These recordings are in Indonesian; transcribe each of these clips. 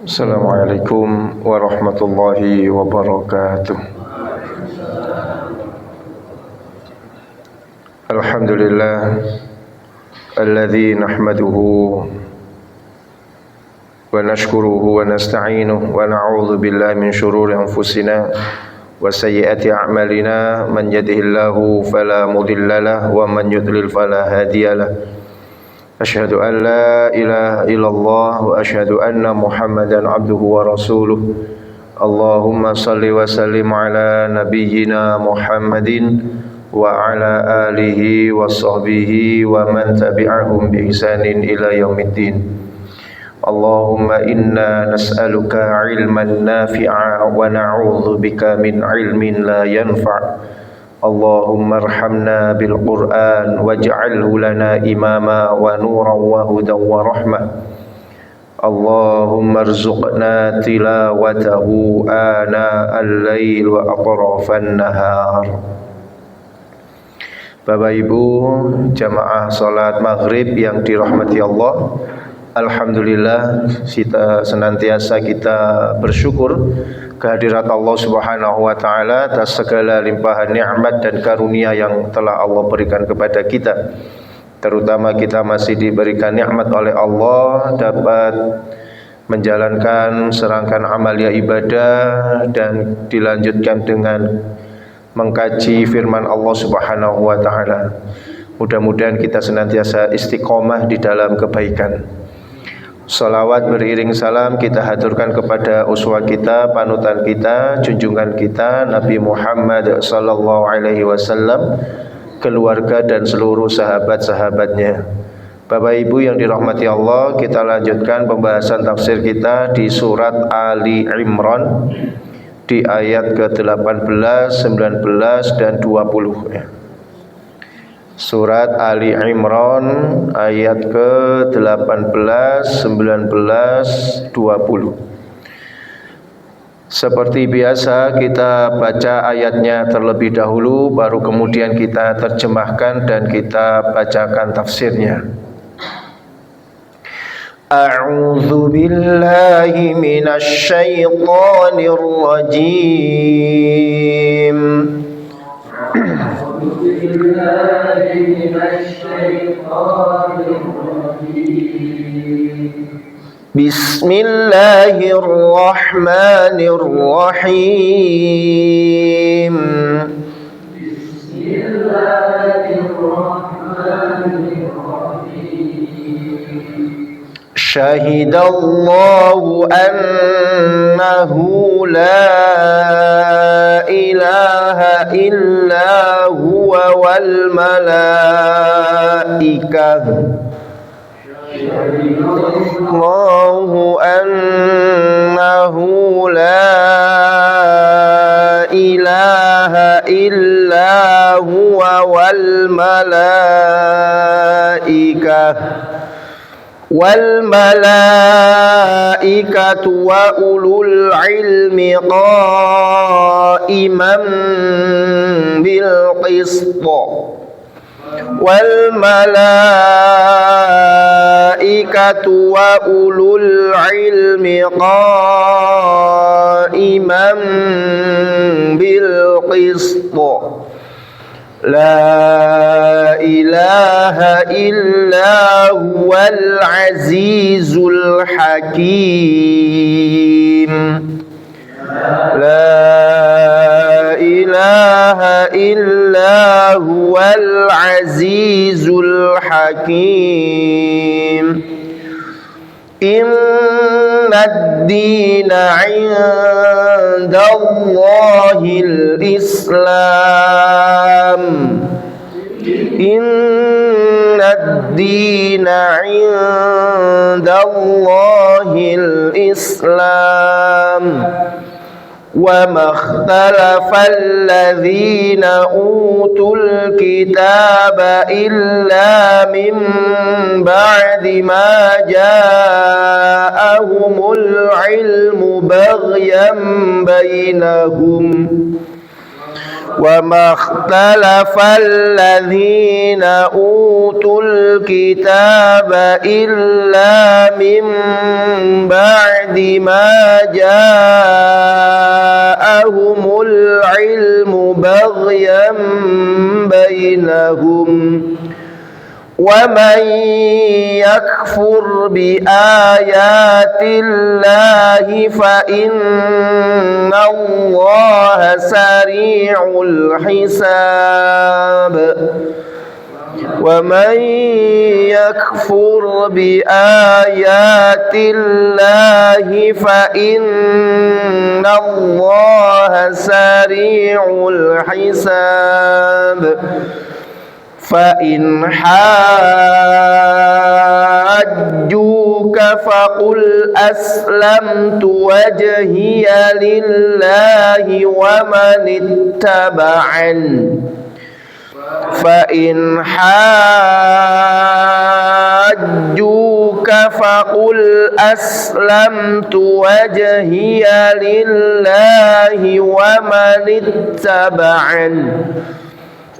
Assalamualaikum warahmatullahi wabarakatuh. Alhamdulillah alladzi nahmaduhu wa nashkuruhu wa nasta'inuhu wa na'udzu billahi min shururi anfusina wa sayyiati a'malina man yahdihillahu fala mudilla lahu wa man yudlil fala hadiyalah. Asyhadu an la ilaha illallah wa asyhadu anna Muhammadan abduhu wa rasuluh. Allahumma salli wa sallim ala nabiyyina Muhammadin wa ala alihi wa sahbihi wa man tabi'ahum bi ihsanin ila yaumiddin. Allahumma inna nas'aluka ilman nafi'a wa na'udzu bika min ilmin la yanfa'. Allahumma arhamna bil Qur'an waj'alhu lana imama wa nuran wa hudan wa rahmah. Allahumma arzuqna tilawatahu ana al-lail wa atrafan nahar. Bapak Ibu jamaah salat maghrib yang dirahmati Allah, alhamdulillah senantiasa kita bersyukur kehadirat Allah Subhanahu wa taala atas segala limpahan nikmat dan karunia yang telah Allah berikan kepada kita. Terutama kita masih diberikan nikmat oleh Allah dapat menjalankan serangkaian amalia ibadah dan dilanjutkan dengan mengkaji firman Allah Subhanahu wa taala. Mudah-mudahan kita senantiasa istiqomah di dalam kebaikan. Salawat beriring salam kita haturkan kepada uswah kita, panutan kita, junjungan kita Nabi Muhammad sallallahu alaihi wasallam, keluarga dan seluruh sahabat-sahabatnya. Bapak Ibu yang dirahmati Allah, kita lanjutkan pembahasan tafsir kita di surat Ali Imran di ayat ke-18, 19 dan 20 ya. Surat Ali Imran ayat ke-18, 19, 20. Seperti biasa kita baca ayatnya terlebih dahulu, baru kemudian kita terjemahkan dan kita bacakan tafsirnya. A'udzu billahi minasy syaithanir rajim. Bismillahirrahmanirrahim. Syahidallahu annahu la ilaha illa huwa wal malaikah. Syahidallahu annahu la ilaha illa huwa wal malaikah wal malaikatu wa ulul ilmi qa'iman bil qist wal malaikatu wa ulul ilmi qa'iman bil qist. La ilaha illa huwal azizul hakim. La ilaha illa huwal azizul hakim. Innad dina 'indallahil Islam. Innad dina 'indallahil Islam. وَمَا اخْتَلَفَ الَّذِينَ أُوتُوا الْكِتَابَ إِلَّا مِنْ بَعْدِ مَا جَاءَهُمُ الْعِلْمُ بَغْيًا بَيْنَهُمْ وما اختلف الذين أوتوا الكتاب إلا من بعد ba'di ma ja'ahumul ilmu baghyan bainahum وَمَنْ يَكْفُرْ بِآيَاتِ اللَّهِ فَإِنَّ اللَّهَ سَرِيعُ الْحِسَابِ وَمَنْ يَكْفُرْ بِآيَاتِ اللَّهِ فَإِنَّ اللَّهَ سَرِيعُ الْحِسَابِ فَإِنْ حَاجُّوكَ فَقُلْ أَسْلَمْتُ وَجْهِيَ لِلَّهِ وَمَنِ اتَّبَعَنِ فَإِنْ حَاجُّوكَ فَقُلْ أَسْلَمْتُ وَجْهِيَ لِلَّهِ وَمَنِ اتَّبَعَنِ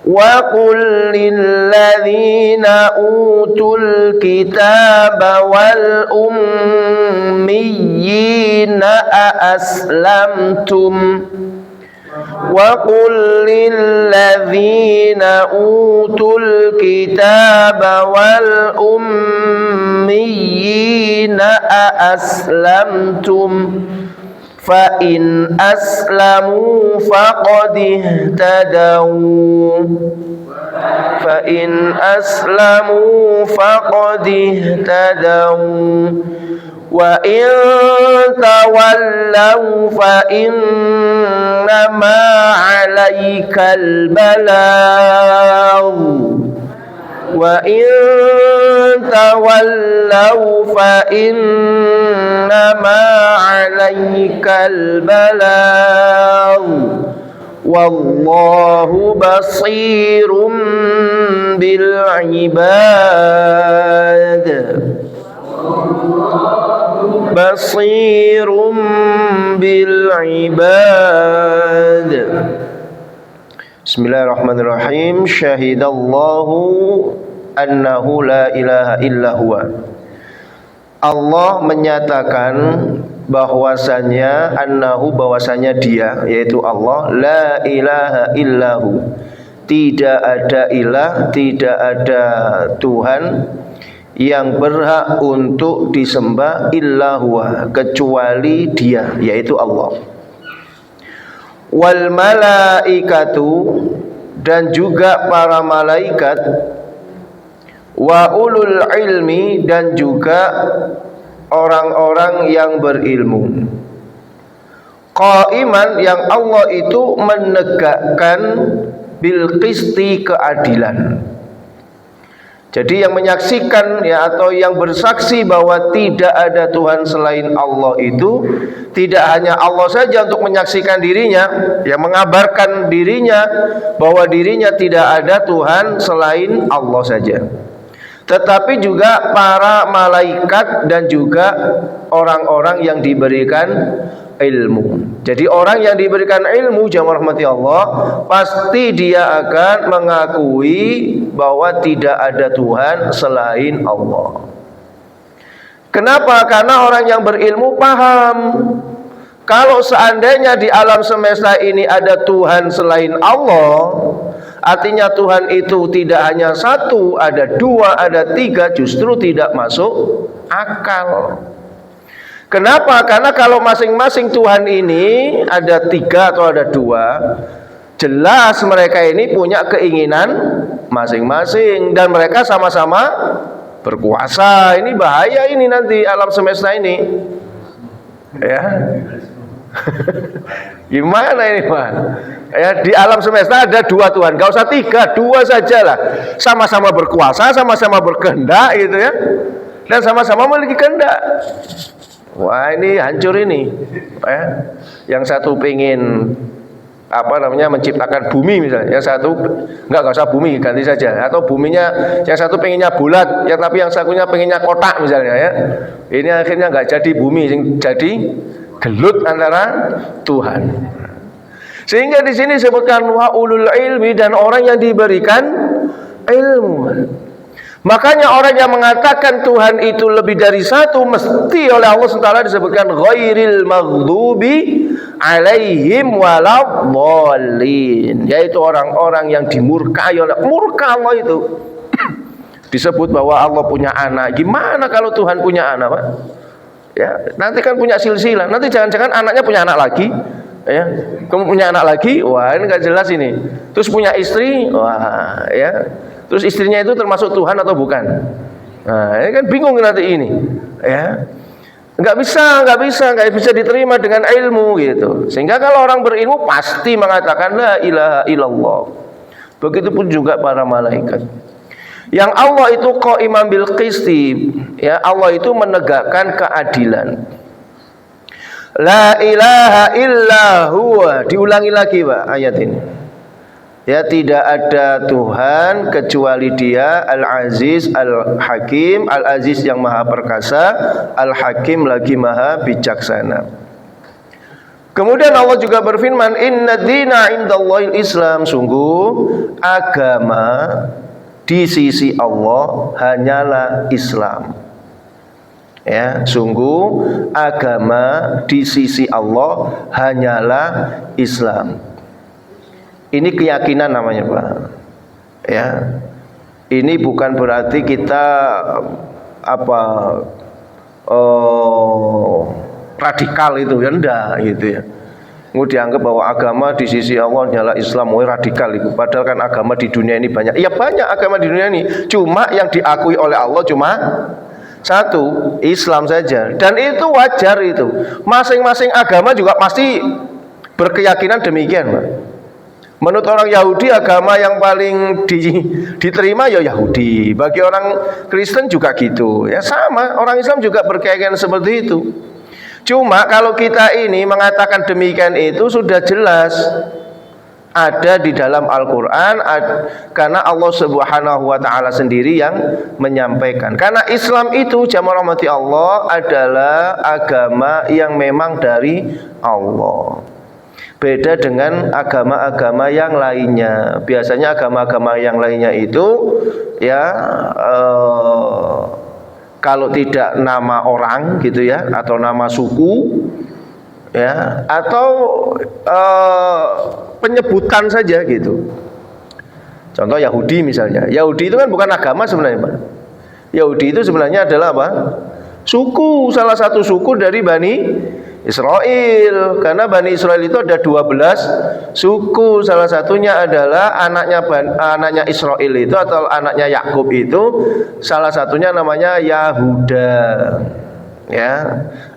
وَقُلْ لِلَّذِينَ أُوتُوا الْكِتَابَ وَالْأُمِّيِّينَ أَأَسْلَمْتُمْ وَقُلْ لِلَّذِينَ أُوتُوا الْكِتَابَ وَالْأُمِّيِّينَ أَأَسْلَمْتُمْ فَإِنْ أَسْلَمُوا فَقَدِ اهْتَدَوْا فَإِنْ أَسْلَمُوا فَقَدِ اهْتَدَوْا وَإِنْ تَوَلَّوْا فَإِنَّمَا عَلَيْكَ الْبَلَاغُ وَإِنْ تَوَلَّوْا فَإِنَّمَا عَلَيْكَ الْبَلَاغُ وَاللَّهُ بَصِيرٌ بِالْعِبَادِ بَصِيرٌ بِالْعِبَادِ Bismillahirrahmanirrahim. Syahidallahu annahu la ilaha illa huwa. Allah menyatakan bahwasanya bahwasanya dia, yaitu Allah, la ilaha illahu, tidak ada ilah, tidak ada Tuhan yang berhak untuk disembah illa huwa, kecuali dia, yaitu Allah. Wal malaikatu, dan juga para malaikat, wa ulul ilmi, dan juga orang-orang yang berilmu. Qaiman, yang Allah itu menegakkan bil qisti, keadilan. Jadi yang menyaksikan atau yang bersaksi bahwa tidak ada Tuhan selain Allah itu tidak hanya Allah saja untuk menyaksikan dirinya, yang mengabarkan dirinya bahwa dirinya tidak ada Tuhan selain Allah saja, tetapi juga para malaikat dan juga orang-orang yang diberikan ilmu. Jadi orang yang diberikan ilmu, jamaah rahmati Allah, pasti dia akan mengakui bahwa tidak ada Tuhan selain Allah. Kenapa? Karena orang yang berilmu paham kalau seandainya di alam semesta ini ada Tuhan selain Allah, artinya Tuhan itu tidak hanya satu, ada dua, ada tiga, justru tidak masuk akal. Kenapa? Karena kalau masing-masing Tuhan ini ada tiga atau ada dua, jelas mereka ini punya keinginan masing-masing dan mereka sama-sama berkuasa. Ini bahaya ini nanti alam semesta ini, ya. Gimana ini Pak? Ya, di alam semesta ada dua Tuhan, gak usah tiga, dua sajalah. Sama-sama berkuasa, sama-sama berkehendak, gitu ya, dan sama-sama memiliki kehendak. Wah, ini hancur ini, ya. Yang satu pengen menciptakan bumi misalnya, yang satu enggak usah bumi, ganti saja, atau buminya yang satu pengennya bulat, ya, tapi yang satunya pengennya kotak misalnya, ya. Ini akhirnya enggak jadi bumi, jadi gelut antara Tuhan. Sehingga di sini disebutkan wa ulul ilmi, dan orang yang diberikan ilmu. Makanya orang yang mengatakan Tuhan itu lebih dari satu, mesti oleh Allah SWT disebutkan ghairil maghdubi alaihim waladhdallin, yaitu orang-orang yang dimurkai oleh murka Allah itu. Disebut bahwa Allah punya anak. Gimana kalau Tuhan punya anak, Pak? Ya, nanti kan punya silsilah. Nanti jangan-jangan anaknya punya anak lagi. Ya, kamu punya anak lagi, wah ini nggak jelas ini. Terus punya istri, wah ya. Terus istrinya itu termasuk Tuhan atau bukan? Nah, ini kan bingung nanti ini, ya. Nggak bisa diterima dengan ilmu gitu. Sehingga kalau orang berilmu pasti mengatakan la ilaha illallah. Begitupun juga para malaikat. Yang Allah itu qaiman bil qisti, ya, Allah itu menegakkan keadilan. La ilaha illa huwa. Diulangi lagi, Pak, ayat ini. Ya, tidak ada Tuhan kecuali Dia, Al-Aziz, Al-Hakim. Al-Aziz yang maha perkasa, Al-Hakim lagi maha bijaksana. Kemudian Allah juga berfirman, inna dina indallahil Islam. Sungguh agama di sisi Allah hanyalah Islam. Ya, sungguh agama di sisi Allah hanyalah Islam. Ini keyakinan namanya, Pak. Ya. Ini bukan berarti kita radikal itu, ya enggak gitu ya. Mau dianggap bahwa agama di sisi Allah hanyalah Islam, radikal itu. Padahal kan agama di dunia ini banyak. Ya banyak agama di dunia ini. Cuma yang diakui oleh Allah cuma satu, Islam saja. Dan itu wajar itu. Masing-masing agama juga pasti berkeyakinan demikian, Pak. Menurut orang Yahudi, agama yang paling diterima ya Yahudi. Bagi orang Kristen juga gitu. Ya sama, orang Islam juga berkeyakinan seperti itu. Cuma kalau kita ini mengatakan demikian itu sudah jelas ada di dalam Al-Quran, karena Allah Subhanahu wa Ta'ala sendiri yang menyampaikan. Karena Islam itu, jamaah rahmati Allah, adalah agama yang memang dari Allah. Beda dengan agama-agama yang lainnya. Biasanya agama-agama yang lainnya itu ya kalau tidak nama orang gitu ya, atau nama suku ya, atau penyebutan saja gitu. Contoh Yahudi misalnya. Yahudi itu kan bukan agama sebenarnya, Pak. Yahudi itu sebenarnya adalah apa? Suku, salah satu suku dari Bani Israel. Karena Bani Israel itu ada 12 suku. Salah satunya adalah anaknya Israel itu, atau anaknya Yakub itu, salah satunya namanya Yahuda. Ya,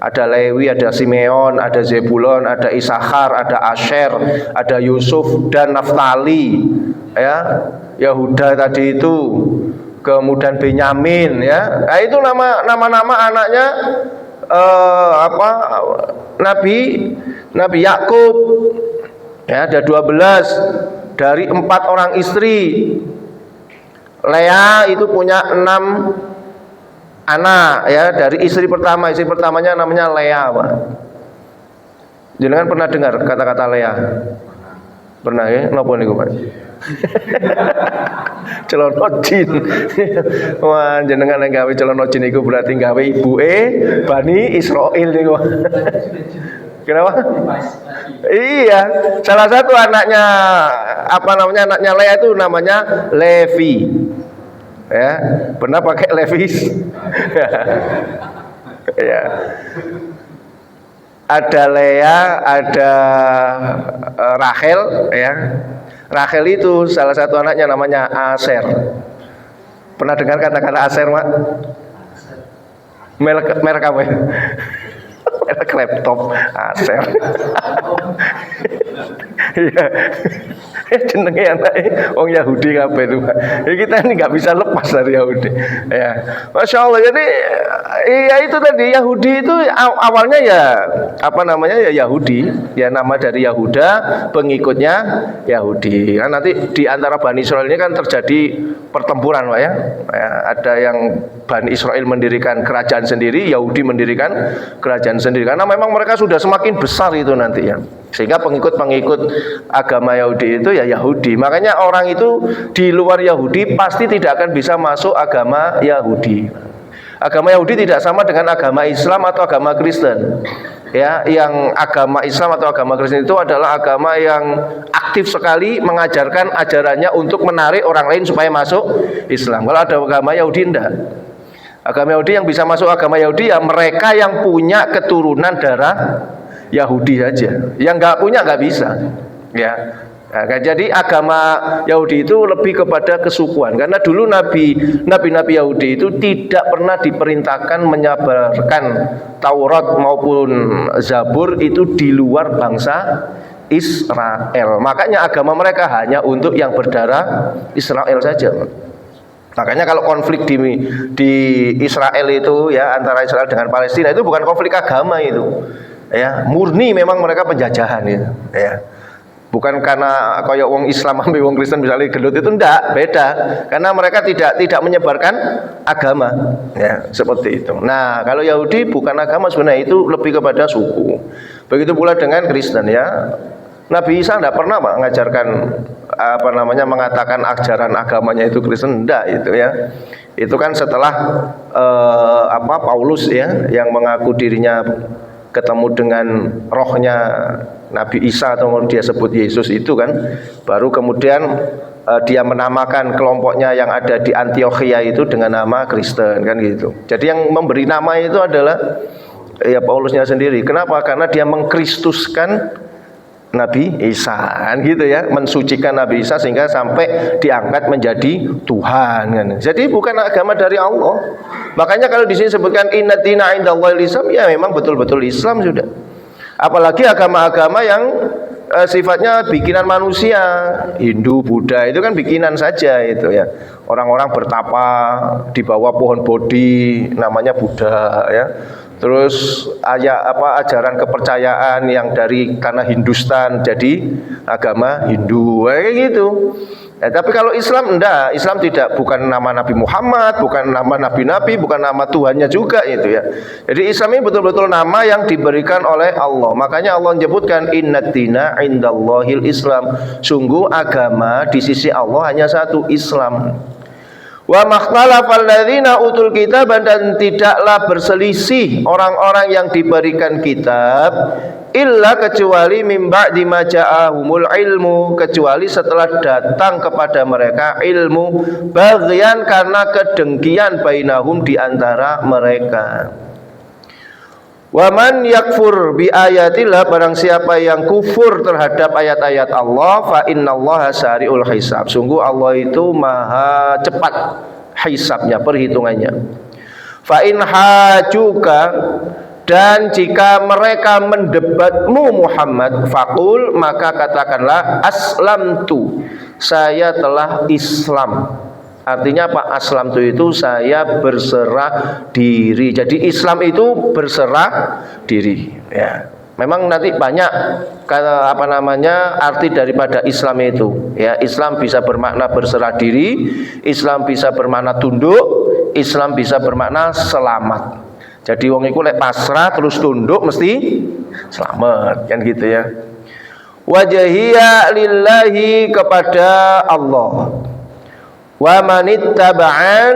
ada Lewi, ada Simeon, ada Zebulon, ada Isakhar, ada Asher, ada Yusuf dan Naftali. Ya, Yahuda tadi itu, kemudian Benyamin. Ya, nah, itu nama-nama anaknya Nabi Yakub. Ya, ada 12 dari 4 orang istri. Lea itu punya 6 anak ya, dari istri pertama. Istri pertamanya namanya Lea, Pak. Jangan pernah dengar kata-kata Lea? Pernah ya? Napa niku, Pak? Celono jin. Wah, jenengan yang gawe celono jin iku berarti gawe ibuke Bani Israil niku. Kenapa? Iya, salah satu anaknya anaknya Lea itu namanya Levi. Ya, pernah pakai Levi's? Ya. Ada Lea, ada Rachel ya. Rachel itu salah satu anaknya namanya Asher. Pernah dengar kata-kata Asher, Mak? Merek apa ya? Merek laptop Asher. Iya. Jenenge anake wong Yahudi kabeh itu, Pak. Ya kita ini nggak bisa lepas dari Yahudi. Ya. Masya Allah. Jadi ya itu tadi, Yahudi itu awalnya ya ya Yahudi, ya nama dari Yahuda, pengikutnya Yahudi. Kan nanti di antara Bani Israel ini kan terjadi pertempuran, Pak ya. Ada yang Bani Israel mendirikan kerajaan sendiri, Yahudi mendirikan kerajaan sendiri. Karena memang mereka sudah semakin besar itu nanti ya. Sehingga pengikut-pengikut agama Yahudi itu ya Yahudi. Makanya orang itu di luar Yahudi pasti tidak akan bisa masuk agama Yahudi. Agama Yahudi tidak sama dengan agama Islam atau agama Kristen. Ya, yang agama Islam atau agama Kristen itu adalah agama yang aktif sekali mengajarkan ajarannya untuk menarik orang lain supaya masuk Islam. Kalau ada agama Yahudi enggak. Agama Yahudi yang bisa masuk agama Yahudi ya mereka yang punya keturunan darah Yahudi saja. Yang enggak punya enggak bisa. Ya. Nah, jadi agama Yahudi itu lebih kepada kesukuan. Karena dulu nabi-nabi Yahudi itu tidak pernah diperintahkan menyebarkan Taurat maupun Zabur itu di luar bangsa Israel. Makanya agama mereka hanya untuk yang berdarah Israel saja. Makanya kalau konflik di Israel itu ya antara Israel dengan Palestina itu bukan konflik agama itu. Ya, murni memang mereka penjajahan itu, ya. Bukan karena kayak wong Islam sampai wong Kristen misalnya gelut itu enggak, beda. Karena mereka tidak menyebarkan agama, ya, seperti itu. Nah, kalau Yahudi bukan agama sebenarnya itu lebih kepada suku. Begitu pula dengan Kristen ya. Nabi Isa enggak pernah mengajarkan mengatakan ajaran agamanya itu Kristen, enggak itu ya. Itu kan setelah Paulus ya yang mengaku dirinya ketemu dengan rohnya Nabi Isa atau dia sebut Yesus itu kan, baru kemudian dia menamakan kelompoknya yang ada di Antiokhia itu dengan nama Kristen kan gitu. Jadi yang memberi nama itu adalah ya Paulusnya sendiri. Kenapa? Karena dia mengkristuskan Nabi Isa kan gitu ya, mensucikan Nabi Isa sehingga sampai diangkat menjadi Tuhan kan. Jadi bukan agama dari Allah. Makanya kalau di sini sebutkan inna dina indallahil Islam, ya memang betul-betul Islam sudah. Apalagi agama-agama yang sifatnya bikinan manusia, Hindu, Buddha itu kan bikinan saja itu ya. Orang-orang bertapa di bawah pohon bodhi namanya Buddha ya. Terus ajaran kepercayaan yang dari karena Hindustan jadi agama Hindu kayak gitu. Ya, tapi kalau Islam enggak, Islam bukan nama Nabi Muhammad, bukan nama nabi-nabi, bukan nama Tuhannya juga itu ya. Jadi Islam ini betul-betul nama yang diberikan oleh Allah. Makanya Allah menyebutkan innad-dina indallahil Islam. Sungguh agama di sisi Allah hanya satu, Islam. Wa makhtalafal ladzina utul kitab, dan tidaklah berselisih orang-orang yang diberikan kitab illa kecuali mim ba'di ma ja'ahumul ilmu, kecuali setelah datang kepada mereka ilmu, baghyan karena kedengkian bainahum di antara mereka. Wa man yakfur bi ayatillah, barang siapa yang kufur terhadap ayat-ayat Allah, fa innallaha sari'ul hisab, sungguh Allah itu maha cepat hisabnya, perhitungannya. Fa in hajuka, dan jika mereka mendebatmu Muhammad, faqul, maka katakanlah aslamtu, saya telah Islam. Artinya apa? Aslam itu saya berserah diri. Jadi Islam itu berserah diri. Ya. Memang nanti banyak arti daripada Islam itu. Ya, Islam bisa bermakna berserah diri, Islam bisa bermakna tunduk, Islam bisa bermakna selamat. Jadi wong iku lek pasrah terus tunduk mesti selamat, kan gitu ya. Wajhiya lillahi, kepada Allah. Wa manittaba'an,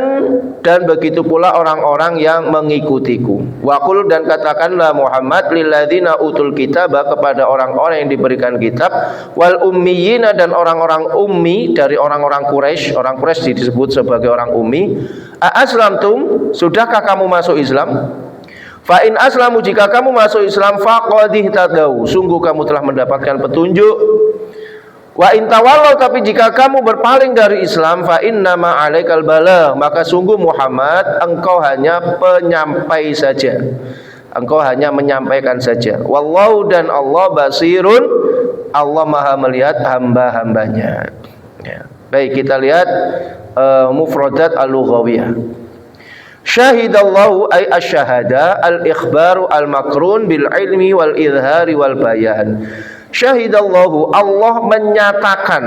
dan begitu pula orang-orang yang mengikutiku. Wa qul, dan katakanlah Muhammad lilladzina utul kitab, kepada orang-orang yang diberikan kitab, wal ummiyina, dan orang-orang ummi dari orang-orang Quraisy. Orang Quraisy disebut sebagai orang ummi. A aslamtum, sudahkah kamu masuk Islam? Fa in aslamu, jika kamu masuk Islam, faqad ihtadaw, sungguh kamu telah mendapatkan petunjuk. Wa in tawallaw, tapi jika kamu berpaling dari Islam, fa innama 'alaikal balagh, maka sungguh Muhammad engkau hanya penyampai saja. Engkau hanya menyampaikan saja. Wallahu, dan Allah basirun, Allah maha melihat hamba-hambanya. Ya. Baik, kita lihat mufradat al-lughawiyah. Syahidallahu ay asyhada al-ikhbaru al-makrun bil ilmi wal izhari wal bayan. Syahidallahu, Allah menyatakan.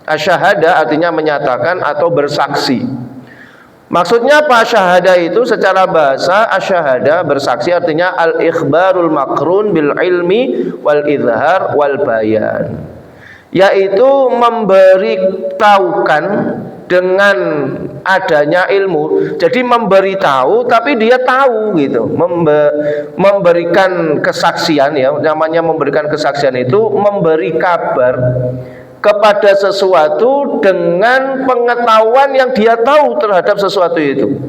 Asyhada artinya menyatakan atau bersaksi. Maksudnya apa syahada itu? Secara bahasa asyhada bersaksi artinya al-ikhbarul makrun bil ilmi wal izhar wal bayan, yaitu memberitahukan dengan adanya ilmu. Jadi memberitahu tapi dia tahu gitu. Memberikan kesaksian, ya, namanya memberikan kesaksian itu memberi kabar kepada sesuatu dengan pengetahuan yang dia tahu terhadap sesuatu itu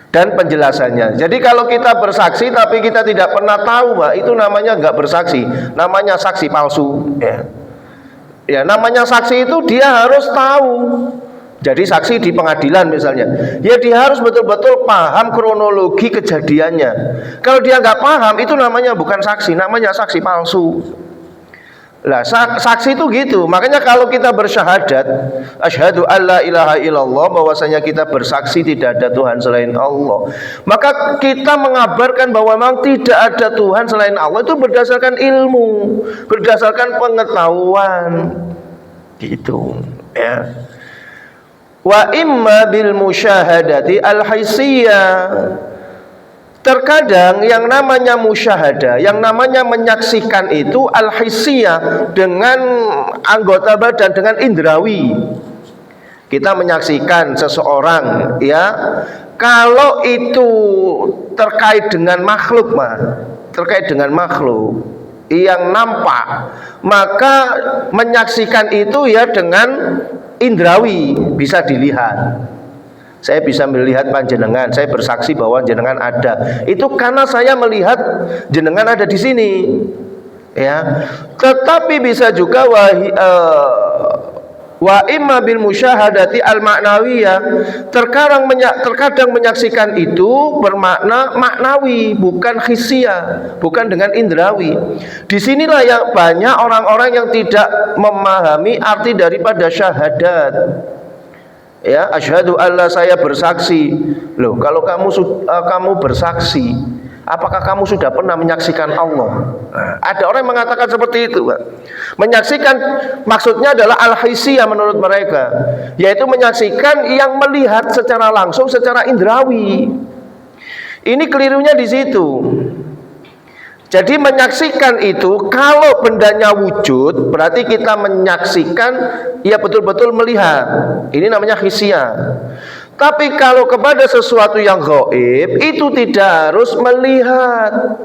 dan penjelasannya. Jadi kalau kita bersaksi tapi kita tidak pernah tahu, Pak, itu namanya nggak bersaksi, namanya saksi palsu, ya. Ya, namanya saksi itu dia harus tahu. Jadi saksi di pengadilan misalnya, ya dia harus betul-betul paham kronologi kejadiannya. Kalau dia nggak paham, itu namanya bukan saksi, namanya saksi palsu. Lah saksi itu gitu. Makanya kalau kita bersyahadat asyhadu alla ilaha illallah, bahwasanya kita bersaksi tidak ada Tuhan selain Allah, maka kita mengabarkan bahwa memang tidak ada Tuhan selain Allah itu berdasarkan ilmu, berdasarkan pengetahuan gitu, ya. Wa imma bil musyahadati al haisiyah. Terkadang yang namanya musyahadah, yang namanya menyaksikan itu al-hissiyah, dengan anggota badan, dengan indrawi. Kita menyaksikan seseorang, ya. Kalau itu terkait dengan makhluk, terkait dengan makhluk yang nampak, maka menyaksikan itu ya dengan indrawi, bisa dilihat. Saya bisa melihat panjenengan, saya bersaksi bahwa jenengan ada. Itu karena saya melihat jenengan ada di sini, ya. Tetapi bisa juga wa imma bil musyahadati al ma'nawiyah. Terkadang menyaksikan itu bermakna maknawi, bukan hissiyah, bukan dengan indrawi. Disinilah yang banyak orang-orang yang tidak memahami arti daripada syahadat. Ya, asyhadu alla, saya bersaksi. Loh, kalau kamu bersaksi, apakah kamu sudah pernah menyaksikan Allah? Nah, ada orang yang mengatakan seperti itu, Pak. Menyaksikan maksudnya adalah al-hissiyah menurut mereka, yaitu menyaksikan yang melihat secara langsung, secara indrawi. Ini kelirunya di situ. Jadi menyaksikan itu kalau bendanya wujud, berarti kita menyaksikan, ya betul-betul melihat. Ini namanya hissiyah. Tapi kalau kepada sesuatu yang gaib, itu tidak harus melihat.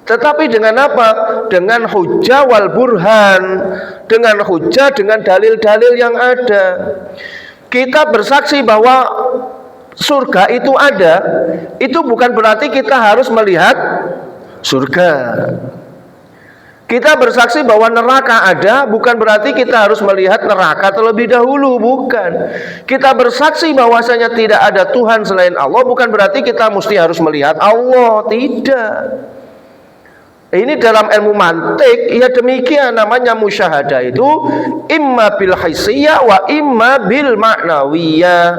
Tetapi dengan apa? Dengan hujjah wal burhan, dengan hujjah, dengan dalil-dalil yang ada. Kita bersaksi bahwa surga itu ada, itu bukan berarti kita harus melihat surga. Kita bersaksi bahwa neraka ada, bukan berarti kita harus melihat neraka terlebih dahulu, bukan. Kita bersaksi bahwasanya tidak ada Tuhan selain Allah, bukan berarti kita mesti harus melihat Allah, tidak. Ini dalam ilmu mantik, ya demikian namanya musyahadah itu imma bil haisiyah wa imma bil ma'nawiyah.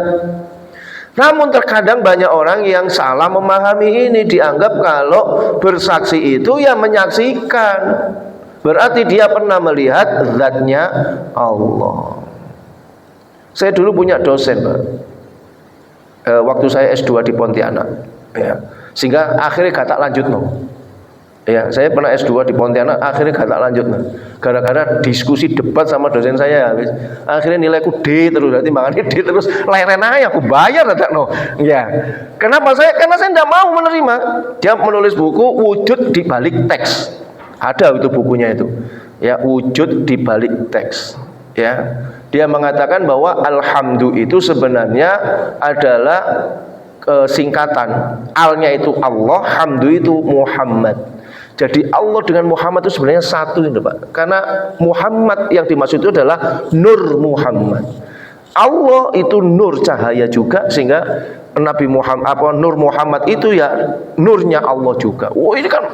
Namun terkadang banyak orang yang salah memahami ini, dianggap kalau bersaksi itu ya menyaksikan, berarti dia pernah melihat zatnya Allah. Saya dulu punya dosen, Pak, waktu saya S2 di Pontianak, ya. Sehingga akhirnya gak tak lanjut, no. Ya, saya pernah S2 di Pontianak, akhirnya gak tak lanjut, no. Gara-gara diskusi debat sama dosen saya, habis akhirnya nilaiku D terus, berarti makanya D terus, leren aja aku bayar, tak, no. Ya. Kenapa karena saya tidak mau menerima. Dia menulis buku wujud di balik teks. Ada itu bukunya itu. Ya, wujud di balik teks. Ya. Dia mengatakan bahwa alhamdu itu sebenarnya adalah singkatan. Alnya itu Allah, hamdu itu Muhammad. Jadi Allah dengan Muhammad itu sebenarnya satu ini, Pak. Karena Muhammad yang dimaksud itu adalah Nur Muhammad. Allah itu nur, cahaya juga, sehingga Nabi Muhammad Nur Muhammad itu ya nurnya Allah juga. Oh, ini kan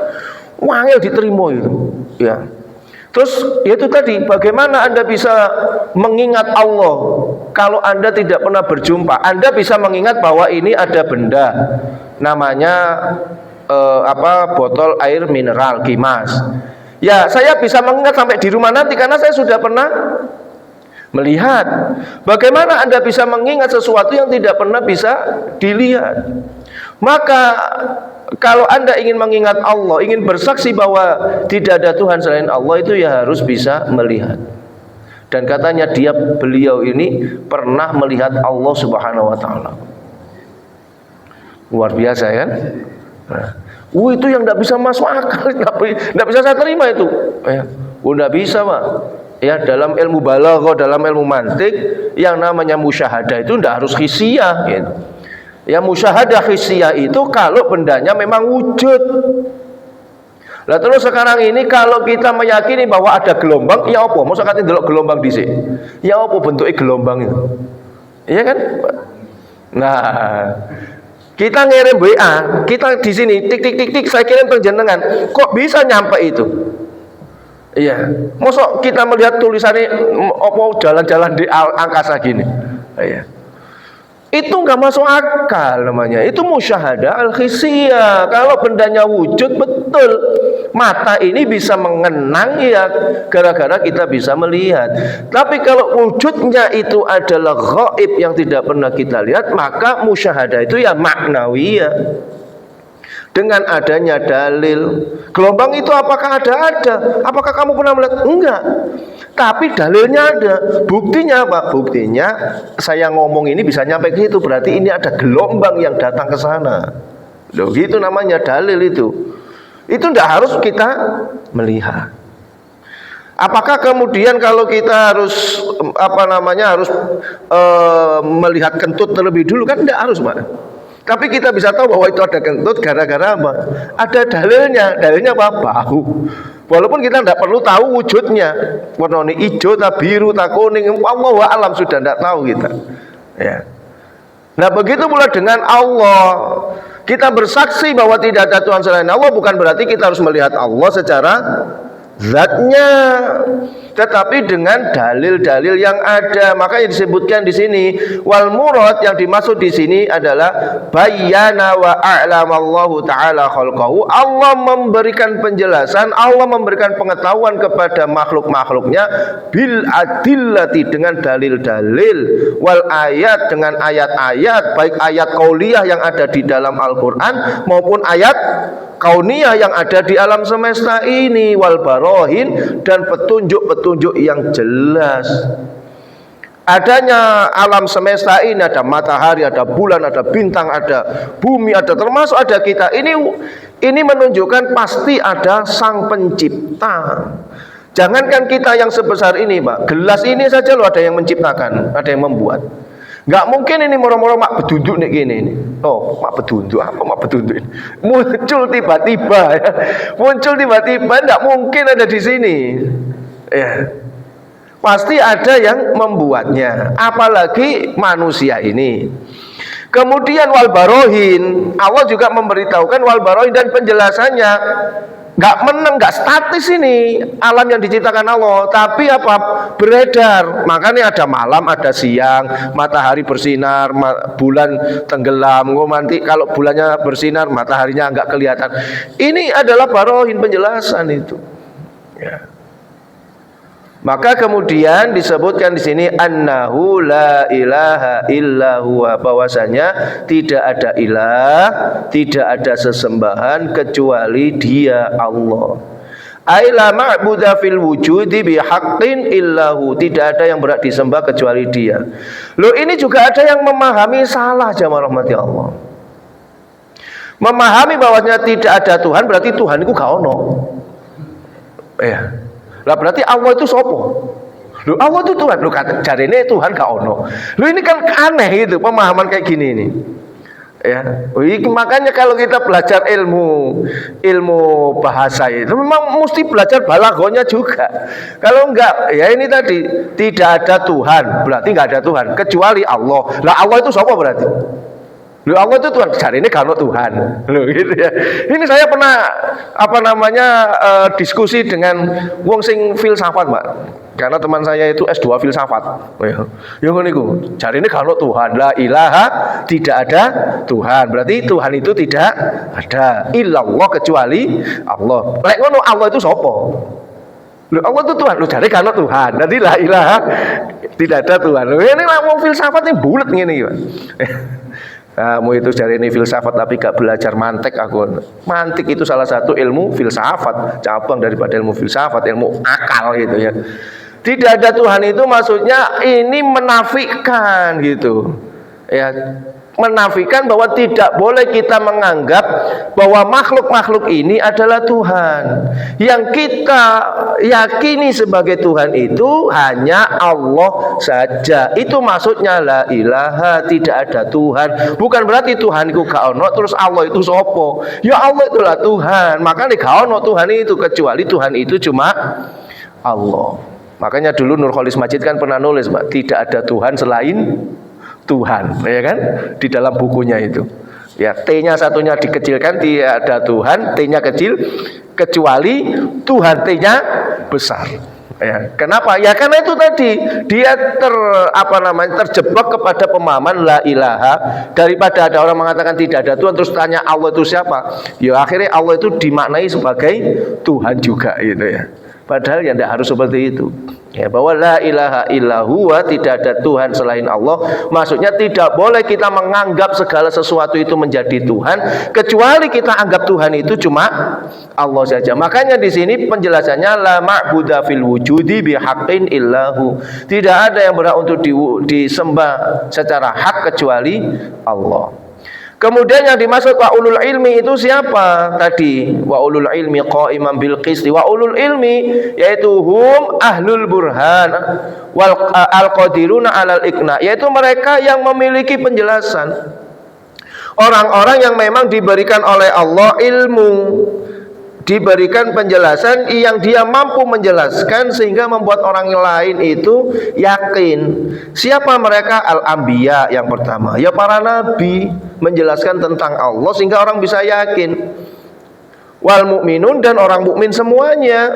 wangil diterima itu, ya. Terus itu tadi, bagaimana Anda bisa mengingat Allah kalau Anda tidak pernah berjumpa? Anda bisa mengingat bahwa ini ada benda namanya botol air mineral Kimas. Ya, saya bisa mengingat sampai di rumah nanti karena saya sudah pernah melihat. Bagaimana Anda bisa mengingat sesuatu yang tidak pernah bisa dilihat? Maka kalau Anda ingin mengingat Allah, ingin bersaksi bahwa tidak ada Tuhan selain Allah, itu ya harus bisa melihat. Dan katanya beliau ini pernah melihat Allah Subhanahu wa taala. Luar biasa kan? Nah, itu yang tidak bisa masuk akal, tidak bisa saya terima itu. Tidak bisa, Pak. Ya, dalam ilmu balaghah, dalam ilmu mantik, yang namanya musyahadah itu tidak harus hissiyah gitu. Ya, musyahadah hissiyah itu kalau bendanya memang wujud. Lah terus sekarang ini kalau kita meyakini bahwa ada gelombang, ya apa? Masa kate ndelok gelombang dhisik. Ya apa bentuknya gelombang itu? Iya kan? Nah, kita ngirim WA, kita di sini tik tik tik tik saya kirim penjenengan. Kok bisa nyampe itu? Iya. Masa kita melihat tulisannya apa jalan-jalan di angkasa gini? Iya. Itu nggak masuk akal namanya. Itu musyahadah al-hissiyah. Kalau bendanya wujud betul, mata ini bisa mengenang ya gara-gara kita bisa melihat. Tapi kalau wujudnya itu adalah ghaib yang tidak pernah kita lihat, maka musyahadah itu ya maknawiyah. Dengan adanya dalil. Gelombang itu apakah ada? Apakah kamu pernah melihat? Enggak. Tapi dalilnya ada. Buktinya apa? Buktinya saya ngomong ini bisa nyampe ke situ. Berarti ini ada gelombang yang datang ke sana. Loh, gitu namanya dalil itu. Itu tidak harus kita melihat. Apakah kemudian kalau kita harus melihat kentut terlebih dulu? Kan tidak harus, Pak. Tapi kita bisa tahu bahwa itu ada kentut gara-gara apa? Ada dalilnya. Dalilnya apa? Bau. Walaupun kita tidak perlu tahu wujudnya. Warnanya hijau, tak biru, tak kuning. Wallahu a'lam, sudah tidak tahu kita. Ya. Nah begitu pula dengan Allah. Kita bersaksi bahwa tidak ada Tuhan selain Allah, bukan berarti kita harus melihat Allah secara zatnya, tetapi dengan dalil-dalil yang ada. Makanya disebutkan di sini wal murad, yang dimaksud di sini adalah bayyana wa a'lamallahu ta'ala khalqahu. Allah memberikan penjelasan, Allah memberikan pengetahuan kepada makhluk-makhluknya bil adillati, dengan dalil-dalil, wal ayat, dengan ayat-ayat, baik ayat qauliyah yang ada di dalam Al-Qur'an maupun ayat kauniyah yang ada di alam semesta ini, wal barohin, dan petunjuk-petunjuk yang jelas. Adanya alam semesta ini, ada matahari, ada bulan, ada bintang, ada bumi, ada termasuk ada kita. Ini menunjukkan pasti ada sang pencipta. Jangankan kita yang sebesar ini, Pak. Gelas ini saja loh ada yang menciptakan, ada yang membuat. Nggak mungkin ini moro-moro mak bedunduk nih gini ini. Oh, mak bedunduk apa mak bedunduk ini? Muncul tiba-tiba ya. Muncul tiba-tiba, nggak mungkin ada di sini. Ya. Pasti ada yang membuatnya, apalagi manusia ini. Kemudian wal barohin, Allah juga memberitahukan wal barohin dan penjelasannya. Nggak statis ini alam yang diciptakan Allah, tapi apa, beredar. Makanya ada malam, ada siang, matahari bersinar, bulan tenggelam. Nanti kalau bulannya bersinar, mataharinya nggak kelihatan. Ini adalah barohin, penjelasan itu. Ya. Maka kemudian disebutkan di sini annahu la ilaha illa huwa, bahwasanya tidak ada ilah, tidak ada sesembahan kecuali Dia Allah. Ai la ma'budu fil wujudi bihaqqin illahu, tidak ada yang berhak disembah kecuali Dia. Loh, ini juga ada yang memahami salah, jamaah rahmati Allah. Memahami bahwasanya tidak ada Tuhan berarti Tuhan itu gak ono. Ya. Lah berarti Allah itu sopo? Loh, Allah itu Tuhan. Loh, jarine Tuhan gak ono. Loh, ini kan aneh itu pemahaman kayak gini ini. Ya, makanya kalau kita belajar ilmu bahasa itu memang mesti belajar balaghahnya juga. Kalau enggak, ya ini tadi tidak ada Tuhan, berarti enggak ada Tuhan kecuali Allah. Lah Allah itu siapa berarti? Loh, Allah itu Tuhan, cari ini kalau Tuhan. Loh, gitu ya. Ini saya pernah diskusi dengan wong sing filsafat, Pak. Karena teman saya itu S2 filsafat. Ya niku, cari ini kalau Tuhan, la ilaha, tidak ada Tuhan. Berarti Tuhan itu tidak ada. Illallah, kecuali Allah. Lek ngono Allah itu sapa? Loh, Allah itu Tuhan. Loh, jadi kan Tuhan. Nanti la ilaha, tidak ada Tuhan. Loh, ini lah mau filsafatnya bulat gini. Kamu itu dari ini filsafat tapi gak belajar mantik aku. Mantik itu salah satu ilmu filsafat, cabang daripada ilmu filsafat, ilmu akal gitu ya. Tidak ada Tuhan itu maksudnya ini menafikan gitu. Ya, menafikan bahwa tidak boleh kita menganggap bahwa makhluk-makhluk ini adalah Tuhan. Yang kita yakini sebagai Tuhan itu hanya Allah saja. Itu maksudnya la ilaha, tidak ada Tuhan. Bukan berarti Tuhan itu gak ono terus Allah itu sopo. Ya Allah itulah Tuhan. Maka gak ono Tuhan itu kecuali Tuhan itu cuma Allah. Makanya dulu Nurholis Majid kan pernah nulis, Mbak, tidak ada Tuhan selain Tuhan, ya kan? Di dalam bukunya itu. Ya, T-nya satunya dikecilkan, tidak ada Tuhan, T-nya kecil kecuali Tuhan, T-nya besar. Ya, kenapa? Ya karena itu tadi dia terjebak kepada pemahaman la ilaha, daripada ada orang mengatakan tidak ada Tuhan terus tanya Allah itu siapa? Ya akhirnya Allah itu dimaknai sebagai Tuhan juga gitu ya. Padahal ya tidak harus seperti itu. Ya, bahwa la ilaha illallah, tidak ada Tuhan selain Allah. Maksudnya tidak boleh kita menganggap segala sesuatu itu menjadi Tuhan kecuali kita anggap Tuhan itu cuma Allah saja. Makanya di sini penjelasannya la ma'buda fil wujudi bihaqqin illahu. Tidak ada yang berhak untuk disembah secara hak kecuali Allah. Kemudian yang dimaksud wa ulul ilmi itu siapa tadi? Wa ulul ilmi qa'iman bil qisti. Wa ulul ilmi yaitu hum ahlul burhan wal al-qadiruna 'alal iqna, yaitu mereka yang memiliki penjelasan. Orang-orang yang memang diberikan oleh Allah ilmu, diberikan penjelasan yang dia mampu menjelaskan sehingga membuat orang lain itu yakin. Siapa mereka? Al-anbiya yang pertama, ya para nabi menjelaskan tentang Allah sehingga orang bisa yakin. Wal mukminun, dan orang mukmin semuanya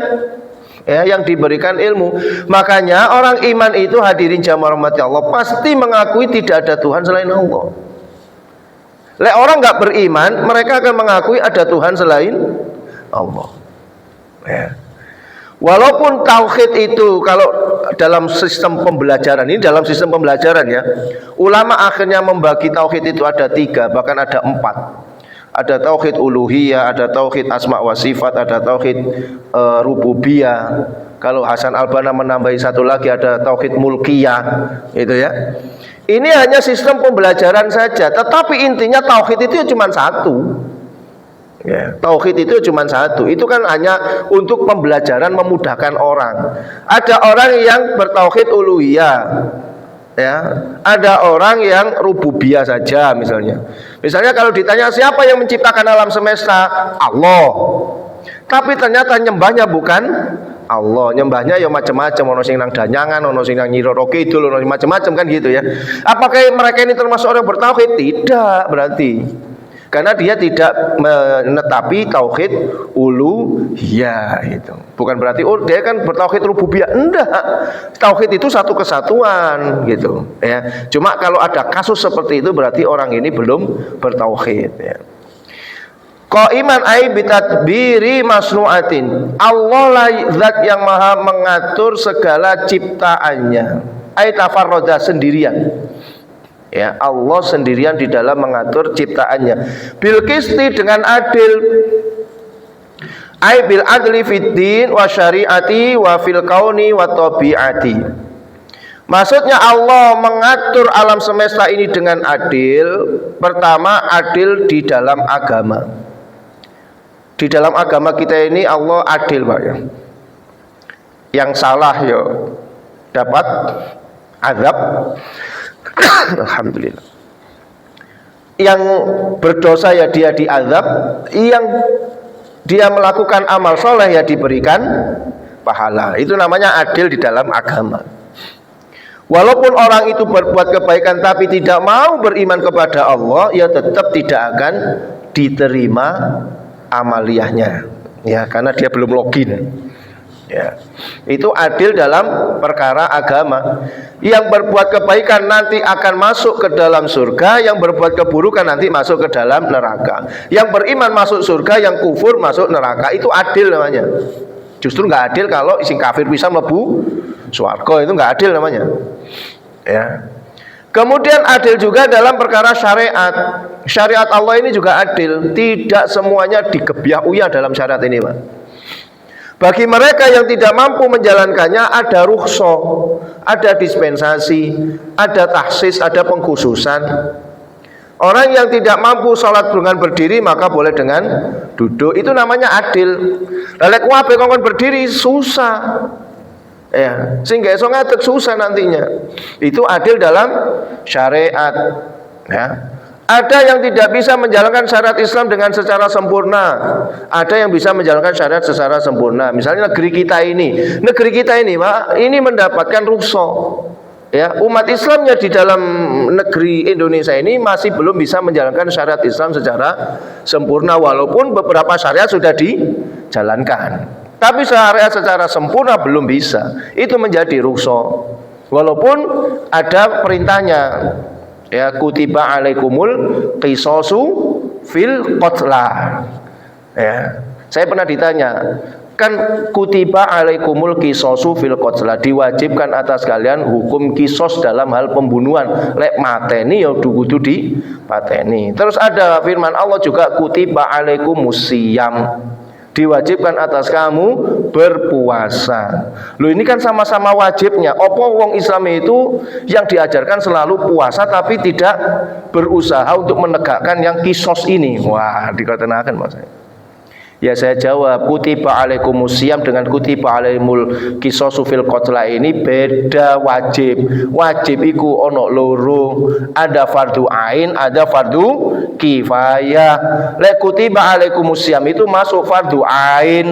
ya, yang diberikan ilmu. Makanya orang iman itu, hadirin jamaah rahmati Allah, pasti mengakui tidak ada Tuhan selain Allah. Lek orang nggak beriman, mereka akan mengakui ada Tuhan selain Allah. Ya. Walaupun tauhid itu kalau dalam sistem pembelajaran ini, dalam sistem pembelajaran ya, ulama akhirnya membagi tauhid itu ada 3, bahkan ada 4. Ada tauhid uluhiyah, ada tauhid asma wa sifat, ada tauhid rububiyah. Kalau Hasan Al-Banna menambahi satu lagi, ada tauhid mulkiyah, itu ya. Ini hanya sistem pembelajaran saja, tetapi intinya tauhid itu cuma satu. Ya, tauhid itu cuma satu. Itu kan hanya untuk pembelajaran, memudahkan orang. Ada orang yang bertauhid uluhiyah, ya. Ada orang yang rububiyah saja misalnya. Misalnya kalau ditanya siapa yang menciptakan alam semesta? Allah. Tapi ternyata nyembahnya bukan Allah, nyembahnya ya macam-macam, ono sing nang danyangan, ono sing nang Nyiroro Kidul, ono macam-macam kan gitu ya. Apakah mereka ini termasuk orang bertauhid? Tidak, berarti. Karena dia tidak menetapi tauhid uluhiyah itu. Bukan berarti dia kan bertauhid rububiyah. Enggak. Tauhid itu satu kesatuan gitu ya. Cuma kalau ada kasus seperti itu berarti orang ini belum bertauhid ya. Qaiman ai bitadbiri masnu'atin. Allah lah zat yang maha mengatur segala ciptaannya. Ai tafarroda, sendirian. Ya, Allah sendirian di dalam mengatur ciptaannya. Bil qisti, dengan adil. Ai bil adli fid din wa syariati wa fil kauni wa tabiati. Maksudnya Allah mengatur alam semesta ini dengan adil. Pertama, adil di dalam agama. Di dalam agama kita ini Allah adil, Pak ya. Yang salah ya dapat azab. Alhamdulillah. Yang berdosa ya dia diazab, yang dia melakukan amal soleh ya diberikan pahala. Itu namanya adil di dalam agama. Walaupun orang itu berbuat kebaikan tapi tidak mau beriman kepada Allah, ya tetap tidak akan diterima amaliyahnya. Ya, karena dia belum login. Ya, itu adil dalam perkara agama. Yang berbuat kebaikan nanti akan masuk ke dalam surga, yang berbuat keburukan nanti masuk ke dalam neraka. Yang beriman masuk surga, yang kufur masuk neraka. Itu adil namanya. Justru nggak adil kalau sing kafir bisa mlebu swarga, itu nggak adil namanya. Ya. Kemudian adil juga dalam perkara syariat. Syariat Allah ini juga adil, tidak semuanya digebyah-uyah dalam syariat ini, Pak. Bagi mereka yang tidak mampu menjalankannya ada rukhsah, ada dispensasi, ada tahsis, ada pengkhususan. Orang yang tidak mampu sholat dengan berdiri maka boleh dengan duduk. Itu namanya adil. Lelek wabe kongkon berdiri susah. Ya, sehingga iso ngadeg susah nantinya. Itu adil dalam syariat. Ya. Ada yang tidak bisa menjalankan syariat Islam dengan secara sempurna. Ada yang bisa menjalankan syariat secara sempurna. Misalnya negeri kita ini, Pak, ini mendapatkan rukhsah. Ya, umat Islamnya di dalam negeri Indonesia ini masih belum bisa menjalankan syariat Islam secara sempurna, walaupun beberapa syariat sudah dijalankan. Tapi syariat secara sempurna belum bisa. Itu menjadi rukhsah. Walaupun ada perintahnya. Ya, kutiba alaikumul qisasu fil qatla. Ya, saya pernah ditanya, kan kutiba alaikumul qisasu fil qatla, diwajibkan atas kalian hukum kisos dalam hal pembunuhan. Lek mateni ya kudu dipateni. Terus ada firman Allah juga kutiba alaikumus siyam, diwajibkan atas kamu berpuasa. Loh, ini kan sama-sama wajibnya. Opo wong Islam itu yang diajarkan selalu puasa tapi tidak berusaha untuk menegakkan yang kisos ini. Wah, dikatakan Mas. Ya saya jawab, kutiba alaikumus siyam dengan kutiba alaimul qisasu fil qatla ini beda wajib. Wajib iku ono loro, ada fardu ain, ada fardu kifayah. Lek kutiba alaikumus siyam itu masuk fardu ain.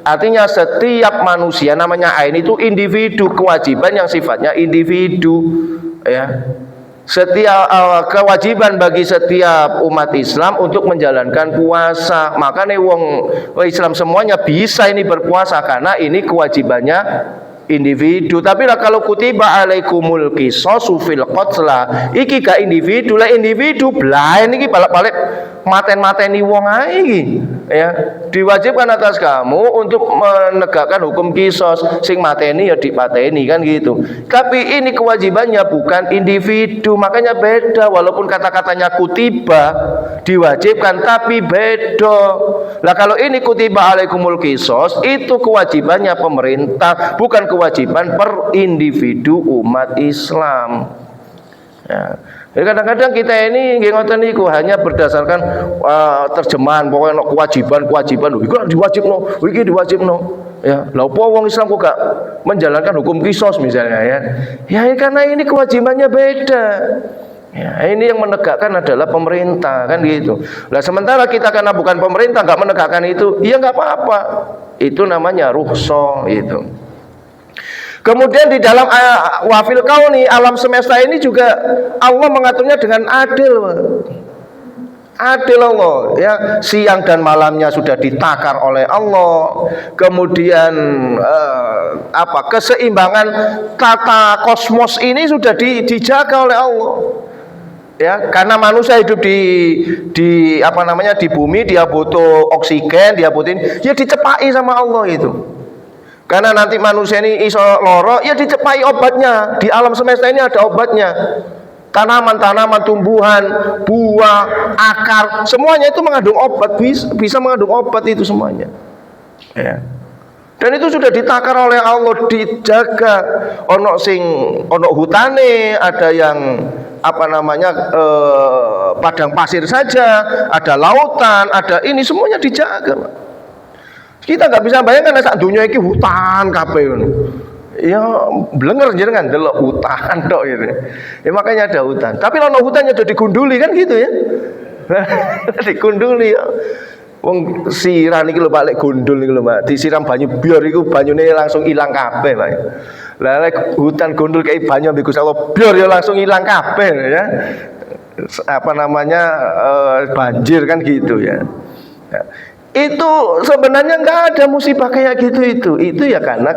Artinya setiap manusia, namanya ain itu individu, kewajiban yang sifatnya individu, ya. Setiap kewajiban bagi setiap umat Islam untuk menjalankan puasa. Makanya wong Islam semuanya bisa ini berpuasa karena ini kewajibannya individu. Tapi lah kalau kutiba alaikumul qisasu fil qatla, iki gak individu, lah individu blaen iki balik-balik maten-mateni wong ae iki. Ya, diwajibkan atas kamu untuk menegakkan hukum kisos, sing mateni ya dipateni kan gitu. Tapi ini kewajibannya bukan individu, makanya beda. Walaupun kata-katanya kutiba diwajibkan tapi beda. Lah kalau ini kutiba alaikumul kisos itu kewajibannya pemerintah, bukan kewajiban per individu umat Islam. Ya. Jadi kadang-kadang kita ini nggih ngoten niku hanya berdasarkan terjemahan, pokoknya kewajiban, iki diwajibno. Ya, lha opo wong Islam kok gak menjalankan hukum kisos misalnya ya. Ya karena ini kewajibannya beda. Ya, ini yang menegakkan adalah pemerintah kan gitu. Lah sementara kita karena bukan pemerintah enggak menegakkan itu, ya enggak apa-apa. Itu namanya rukhsah itu. Kemudian di dalam wafil kauni, alam semesta ini juga Allah mengaturnya dengan adil. Adil Allah, ya, siang dan malamnya sudah ditakar oleh Allah. Kemudian keseimbangan tata kosmos ini sudah dijaga oleh Allah. Ya, karena manusia hidup di bumi, dia butuh oksigen, dia butuh, ya dicepai sama Allah itu. Karena nanti manusia ini iso loro, ya dicepai obatnya. Di alam semesta ini ada obatnya. Tanaman-tanaman, tumbuhan, buah, akar, semuanya itu mengandung obat, bisa mengandung obat itu semuanya. Ya. Dan itu sudah ditakar oleh Allah, dijaga. Ono hutane, ada yang padang pasir saja, ada lautan, ada ini semuanya dijaga, Pak. Kita nggak bisa bayangkan saat dunia ini hutan kabeh ngono. Ya blenger jenengan delok hutan tok gitu. Ya makanya ada hutan. Tapi ono hutannya jadi digunduli kan gitu ya. Digunduli ya. Wong siran iki lho balik gundul iki lho, Pak. Disiram banyu biar iku banyune langsung ilang kabeh, Pak. Lah hutan gundul kayak banyu ambek Gusti Allah biar ya langsung ilang kabeh ya. Banjir kan gitu ya. Itu sebenarnya nggak ada musibah kayak gitu itu ya karena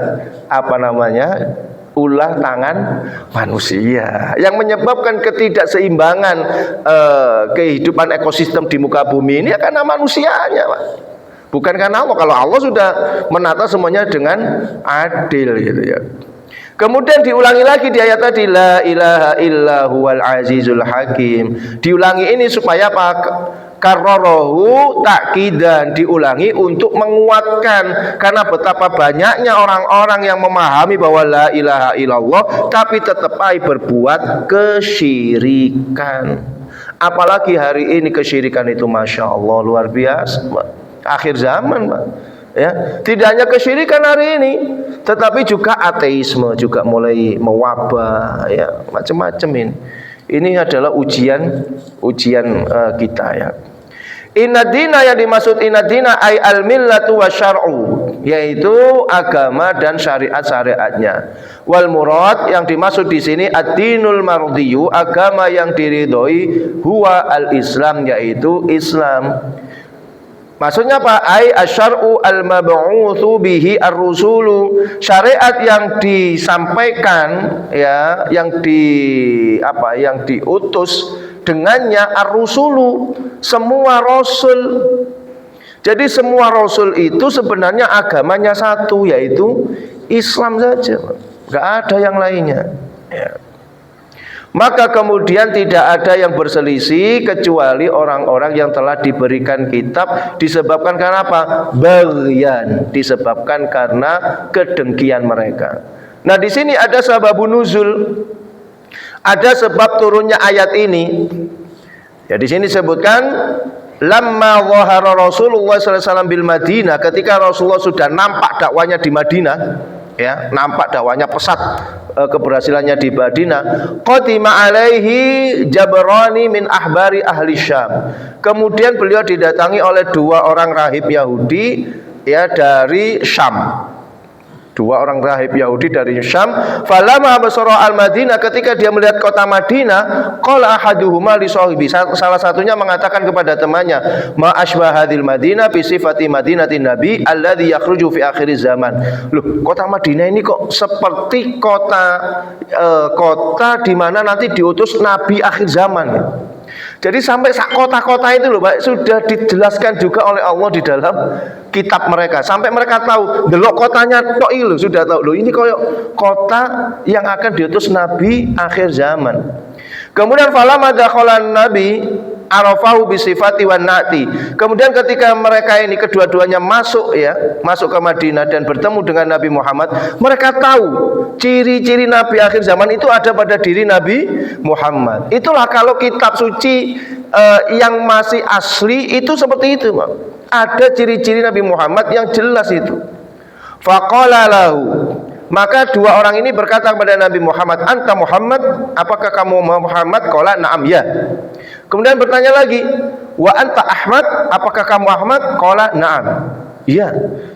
ulah tangan manusia yang menyebabkan ketidakseimbangan kehidupan ekosistem di muka bumi ini ya karena manusianya, Pak. Bukan karena Allah, kalau Allah sudah menata semuanya dengan adil gitu ya. Kemudian diulangi lagi di ayat tadi, la ilaha illa huwal azizul hakim. Diulangi ini supaya apa? Karrarahu takkidan, diulangi untuk menguatkan, karena betapa banyaknya orang-orang yang memahami bahwa la ilaha illallah tapi tetap aja berbuat kesyirikan. Apalagi hari ini kesyirikan itu Masya Allah luar biasa, Pak. Akhir zaman, Pak. Ya, tidak hanya kesyirikan hari ini, tetapi juga ateisme juga mulai mewabah, ya, macam-macam ini. Ini adalah ujian kita ya. Inadina, yang dimaksud inadina ay al millatu wa syar'u, yaitu agama dan syariat-syariatnya. Wal murad, yang dimaksud di sini ad-dinul mardhiyu, agama yang diridhoi, huwa al-Islam, yaitu Islam. Maksudnya apa? Ai asyar'u al-mab'utsu bihi ar-rusulu, syariat yang disampaikan ya, yang diutus dengannya ar-rusulu, semua rasul. Jadi semua rasul itu sebenarnya agamanya satu, yaitu Islam saja. Enggak ada yang lainnya. Ya. Maka kemudian tidak ada yang berselisih kecuali orang-orang yang telah diberikan kitab, disebabkan karena apa? Baghyan, disebabkan karena kedengkian mereka. Nah, di sini ada sababun nuzul. Ada sebab turunnya ayat ini. Ya, di sini disebutkan lamma dhahara Rasulullah sallallahu alaihi wasallam bil Madinah, ketika Rasulullah sudah nampak dakwanya di Madinah, ya, nampak dakwanya pesat keberhasilannya di Madinah. Qadima alaihi Jabrani min ahbari ahli Syam. Kemudian beliau didatangi oleh dua orang rahib Yahudi ya dari Syam. Dua orang rahib Yahudi dari Syam. Falamma basara al-Madinah, ketika dia melihat kota Madinah, qala ahaduhuma li sahibi, salah satunya mengatakan kepada temannya, ma asbahadil Madinah bi sifati madinatin nabi alladhi yakhruju fi akhir zaman. Loh, kota Madinah ini kok seperti kota di mana nanti diutus nabi akhir zaman ya. Jadi sampai kota-kota itu loh Pak, sudah dijelaskan juga oleh Allah di dalam kitab mereka. Sampai mereka tahu, delok kotanya tok iki lho, sudah tahu. Loh, ini koyo kota yang akan diutus nabi akhir zaman. Kemudian falamma dakhalan nabi arafahu bisifati wan na'ti. Kemudian ketika mereka ini kedua-duanya masuk ke Madinah dan bertemu dengan Nabi Muhammad, mereka tahu ciri-ciri nabi akhir zaman itu ada pada diri Nabi Muhammad. Itulah kalau kitab suci yang masih asli itu seperti itu, Pak. Ada ciri-ciri Nabi Muhammad yang jelas itu. Faqala lahu, maka dua orang ini berkata kepada Nabi Muhammad, anta Muhammad, apakah kamu Muhammad? Qala na'am, ya. Kemudian bertanya lagi, wa anta Ahmad, apakah kamu Ahmad? Qala na'am, iya.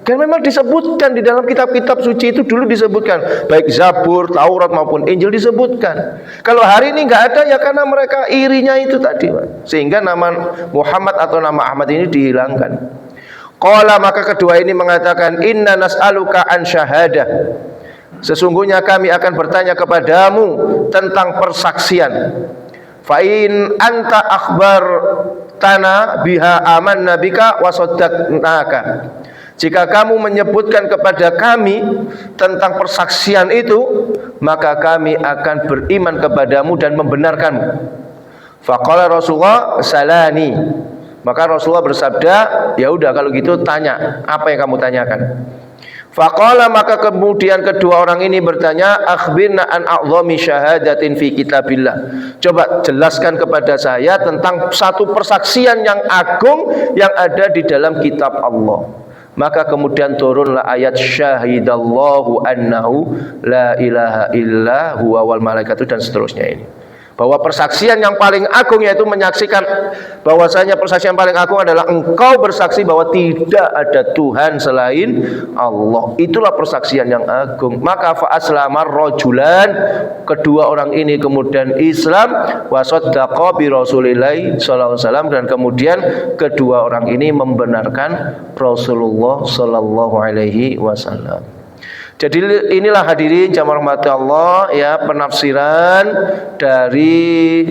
Kan memang disebutkan di dalam kitab-kitab suci itu dulu disebutkan, baik Zabur, Taurat maupun Injil disebutkan. Kalau hari ini nggak ada ya karena mereka irinya itu tadi, Pak. Sehingga nama Muhammad atau nama Ahmad ini dihilangkan. Qala, maka kedua ini mengatakan, inna nas'aluka an syahadah, sesungguhnya kami akan bertanya kepadamu tentang persaksian. Fa in anta akhbar tana biha amanna bika wa saddaqnaka. Jika kamu menyebutkan kepada kami tentang persaksian itu, maka kami akan beriman kepadamu dan membenarkanmu. Faqala Rasulullah salani. Maka Rasulullah bersabda, ya udah kalau gitu tanya, apa yang kamu tanyakan? Faqala, maka kemudian kedua orang ini bertanya, akhbirna an a'zami syahadatin fi kitabillah. Coba jelaskan kepada saya tentang satu persaksian yang agung yang ada di dalam kitab Allah. Maka kemudian turunlah ayat syahidallahu annahu la ilaha illa huwa wal malaikatu dan seterusnya ini. Bahwa persaksian yang paling agung yaitu menyaksikan bahwasanya persaksian paling agung adalah engkau bersaksi bahwa tidak ada Tuhan selain Allah. Itulah persaksian yang agung. Maka fa aslamar rajulan, kedua orang ini kemudian Islam, wa saddaqa bi Rasulillah sallallahu alaihi wasallam, dan kemudian kedua orang ini membenarkan Rasulullah sallallahu alaihi wasallam. Jadi inilah hadirin jamaah rahmati Allah ya, penafsiran dari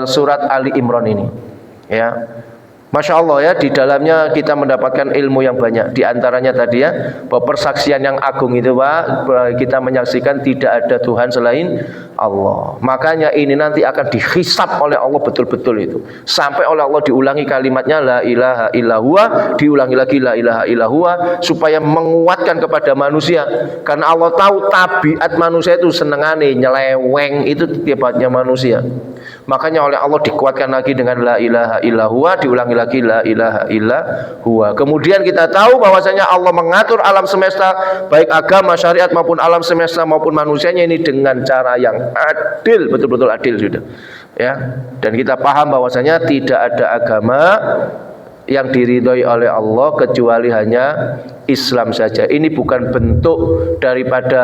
surat Ali Imran ini ya. Masya Allah ya, di dalamnya kita mendapatkan ilmu yang banyak. Di antaranya tadi ya, bahwa persaksian yang agung itu Pak, kita menyaksikan tidak ada Tuhan selain Allah. Makanya ini nanti akan dihisab oleh Allah betul-betul itu. Sampai oleh Allah diulangi kalimatnya la ilaha illallah, diulangi lagi la ilaha illallah, supaya menguatkan kepada manusia. Karena Allah tahu tabiat manusia itu senengane nyeleweng, itu tiapatnya manusia. Makanya oleh Allah dikuatkan lagi dengan la ilaha illallah, diulangi lagi la ilaha illallah. Kemudian kita tahu bahwasanya Allah mengatur alam semesta, baik agama, syariat maupun alam semesta maupun manusianya ini dengan cara yang adil, betul-betul adil sudah. Ya. Dan kita paham bahwasanya tidak ada agama yang diridhoi oleh Allah kecuali hanya Islam saja. Ini bukan bentuk daripada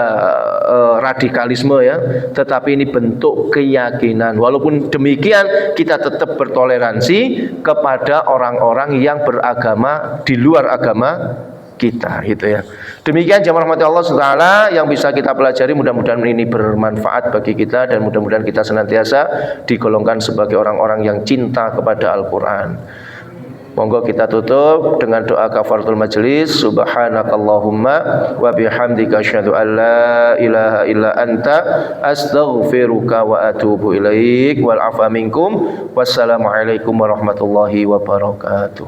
radikalisme ya, tetapi ini bentuk keyakinan. Walaupun demikian kita tetap bertoleransi kepada orang-orang yang beragama di luar agama kita, gitu ya. Demikian jemaah rahmati Allah Subhanahu yang bisa kita pelajari, mudah-mudahan ini bermanfaat bagi kita dan mudah-mudahan kita senantiasa digolongkan sebagai orang-orang yang cinta kepada Al-Qur'an. Monggo kita tutup dengan doa kafaratul majelis. Subhanakallahumma wa bihamdika asyhadu an la ilaha illa anta astaghfiruka wa atubu ilaik wal afa minkum. Wassalamualaikum warahmatullahi wabarakatuh.